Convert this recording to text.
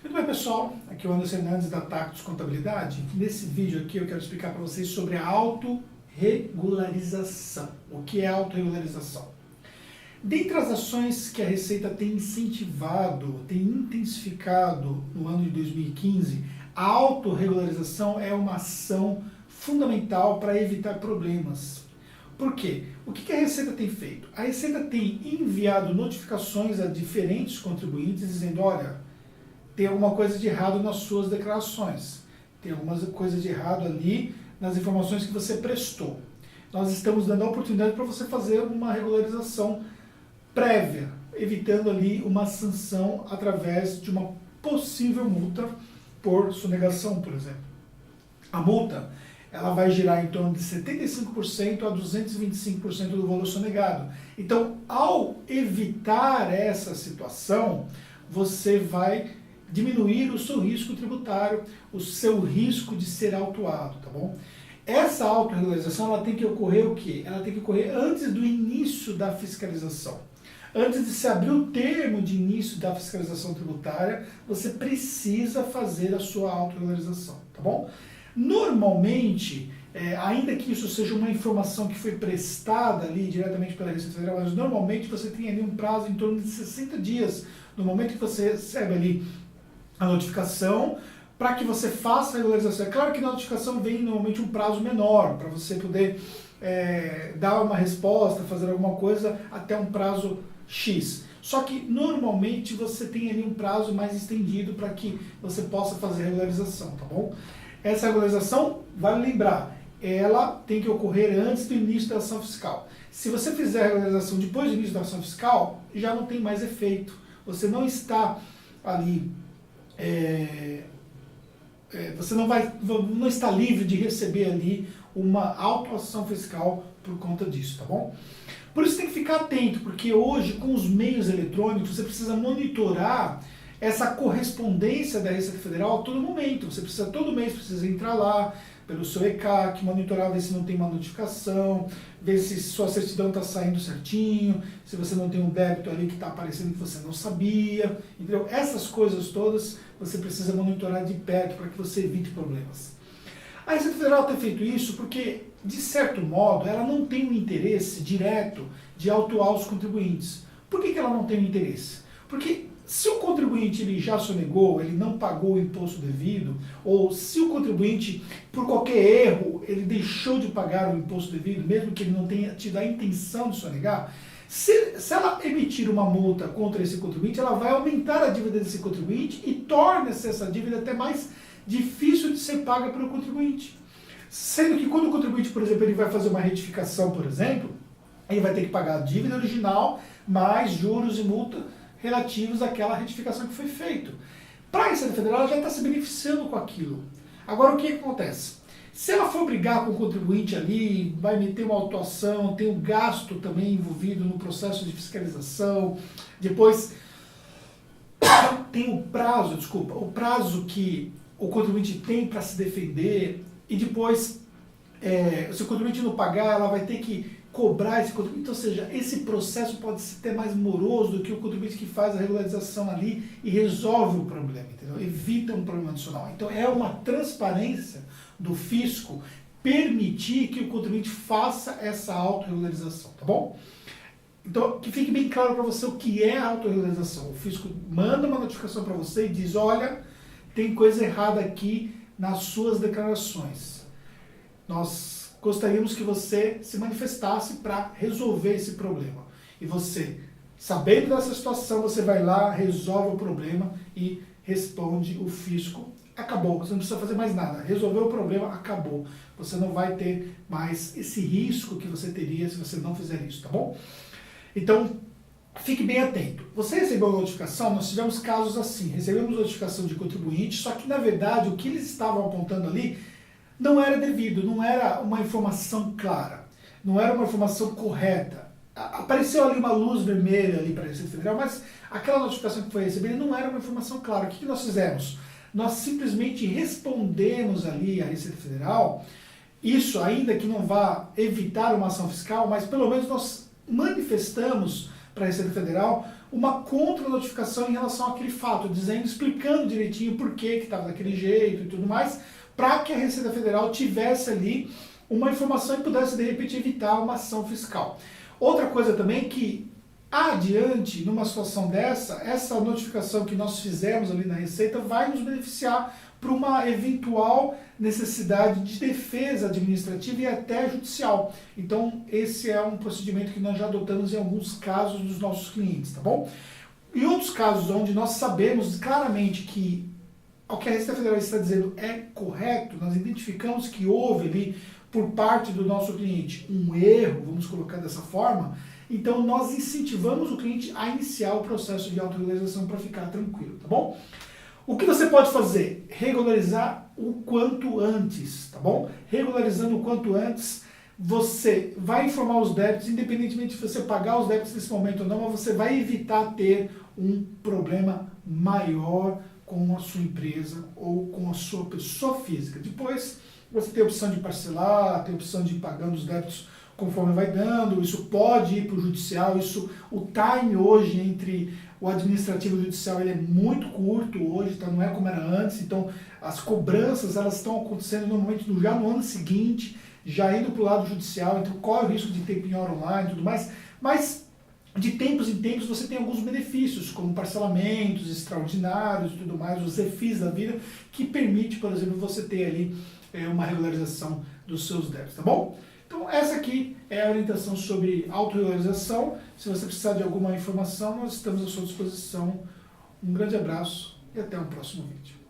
Muito bem, pessoal, aqui é o Anderson Hernandes da Tactus Contabilidade. Nesse vídeo aqui eu quero explicar para vocês sobre a autorregularização. O que é autorregularização? Dentre as ações que a Receita tem incentivado, tem intensificado no ano de 2015, a autorregularização é uma ação fundamental para evitar problemas. Por quê? O que a Receita tem feito? A Receita tem enviado notificações a diferentes contribuintes dizendo, olha, tem alguma coisa de errado nas suas declarações, tem alguma coisa de errado ali nas informações que você prestou. Nós estamos dando a oportunidade para você fazer uma regularização prévia, evitando ali uma sanção através de uma possível multa por sonegação, por exemplo. A multa ela vai girar em torno de 75% a 225% do valor sonegado. Então, ao evitar essa situação, você vai diminuir o seu risco tributário, o seu risco de ser autuado, tá bom? Essa autorregularização ela tem que ocorrer o quê? Ela tem que ocorrer antes do início da fiscalização. Antes de se abrir o termo de início da fiscalização tributária, você precisa fazer a sua autorregularização, tá bom? Normalmente, ainda que isso seja uma informação que foi prestada ali diretamente pela Receita Federal, mas normalmente você tem ali um prazo em torno de 60 dias, no momento que você recebe ali a notificação, para que você faça a regularização. É claro que na notificação vem normalmente um prazo menor, para você poder dar uma resposta, fazer alguma coisa até um prazo X. Só que normalmente você tem ali um prazo mais estendido para que você possa fazer a regularização, tá bom? Essa regularização, vale lembrar, ela tem que ocorrer antes do início da ação fiscal. Se você fizer a regularização depois do início da ação fiscal, já não tem mais efeito. Você não está ali você não está livre de receber ali uma autuação fiscal por conta disso, tá bom? Por isso tem que ficar atento, porque hoje com os meios eletrônicos você precisa monitorar essa correspondência da Receita Federal a todo momento. Você precisa, todo mês precisa entrar lá pelo seu ECAC, monitorar, ver se não tem uma notificação, ver se sua certidão está saindo certinho, se você não tem um débito ali que está aparecendo que você não sabia, entendeu? Essas coisas todas você precisa monitorar de perto para que você evite problemas. A Receita Federal tem feito isso porque, de certo modo, ela não tem um interesse direto de autuar os contribuintes. Por que ela não tem um interesse? Porque se o contribuinte ele já sonegou, ele não pagou o imposto devido, ou se o contribuinte, por qualquer erro, ele deixou de pagar o imposto devido, mesmo que ele não tenha tido a intenção de sonegar, se ela emitir uma multa contra esse contribuinte, ela vai aumentar a dívida desse contribuinte e torna-se essa dívida até mais difícil de ser paga pelo contribuinte. Sendo que quando o contribuinte, por exemplo, ele vai fazer uma retificação, por exemplo, ele vai ter que pagar a dívida original, mais juros e multa relativos àquela retificação que foi feita. Para a Receita Federal, ela já está se beneficiando com aquilo. Agora, o que acontece? Se ela for brigar com o contribuinte ali, vai meter uma autuação, tem um gasto também envolvido no processo de fiscalização, depois tem o prazo que o contribuinte tem para se defender, e depois, se o contribuinte não pagar, ela vai ter que cobrar esse contribuinte, ou seja, esse processo pode ser até mais moroso do que o contribuinte que faz a regularização ali e resolve o problema, entendeu? Evita um problema adicional. Então é uma transparência do fisco permitir que o contribuinte faça essa autorregularização, tá bom? Então, que fique bem claro para você o que é a autorregularização. O fisco manda uma notificação para você e diz, olha, tem coisa errada aqui nas suas declarações. Nós gostaríamos que você se manifestasse para resolver esse problema. E você, sabendo dessa situação, você vai lá, resolve o problema e responde o fisco. Acabou, você não precisa fazer mais nada. Resolveu o problema, acabou. Você não vai ter mais esse risco que você teria se você não fizer isso, tá bom? Então, fique bem atento. Você recebeu a notificação, nós tivemos casos assim, recebemos notificação de contribuinte, só que na verdade o que eles estavam apontando ali não era devido, não era uma informação clara, não era uma informação correta. Apareceu ali uma luz vermelha ali para a Receita Federal, mas aquela notificação que foi recebida não era uma informação clara. O que nós fizemos? Nós simplesmente respondemos ali à Receita Federal, isso ainda que não vá evitar uma ação fiscal, mas pelo menos nós manifestamos para a Receita Federal uma contra-notificação em relação àquele fato, dizendo, explicando direitinho por que estava daquele jeito e tudo mais, para que a Receita Federal tivesse ali uma informação e pudesse, de repente, evitar uma ação fiscal. Outra coisa também que, adiante, numa situação dessa, essa notificação que nós fizemos ali na Receita vai nos beneficiar para uma eventual necessidade de defesa administrativa e até judicial. Então, esse é um procedimento que nós já adotamos em alguns casos dos nossos clientes, tá bom? Em outros casos onde nós sabemos claramente que o que a Receita Federal está dizendo é correto, nós identificamos que houve ali, por parte do nosso cliente, um erro, vamos colocar dessa forma, então nós incentivamos o cliente a iniciar o processo de autorregularização para ficar tranquilo, tá bom? O que você pode fazer? Regularizar o quanto antes, tá bom? Regularizando o quanto antes, você vai informar os débitos, independentemente de você pagar os débitos nesse momento ou não, mas você vai evitar ter um problema maior com a sua empresa ou com a sua pessoa física. Depois, você tem a opção de parcelar, tem a opção de ir pagando os débitos conforme vai dando, isso pode ir para o judicial, o time hoje entre o administrativo e o judicial ele é muito curto hoje, tá? Não é como era antes, então as cobranças elas estão acontecendo normalmente já no ano seguinte, já indo para o lado judicial, então corre o risco de ter penhora online e tudo mais, mas de tempos em tempos você tem alguns benefícios, como parcelamentos extraordinários e tudo mais, os refis da vida, que permite, por exemplo, você ter ali uma regularização dos seus débitos, tá bom? Então essa aqui é a orientação sobre autorregularização. Se você precisar de alguma informação, nós estamos à sua disposição. Um grande abraço e até o próximo vídeo.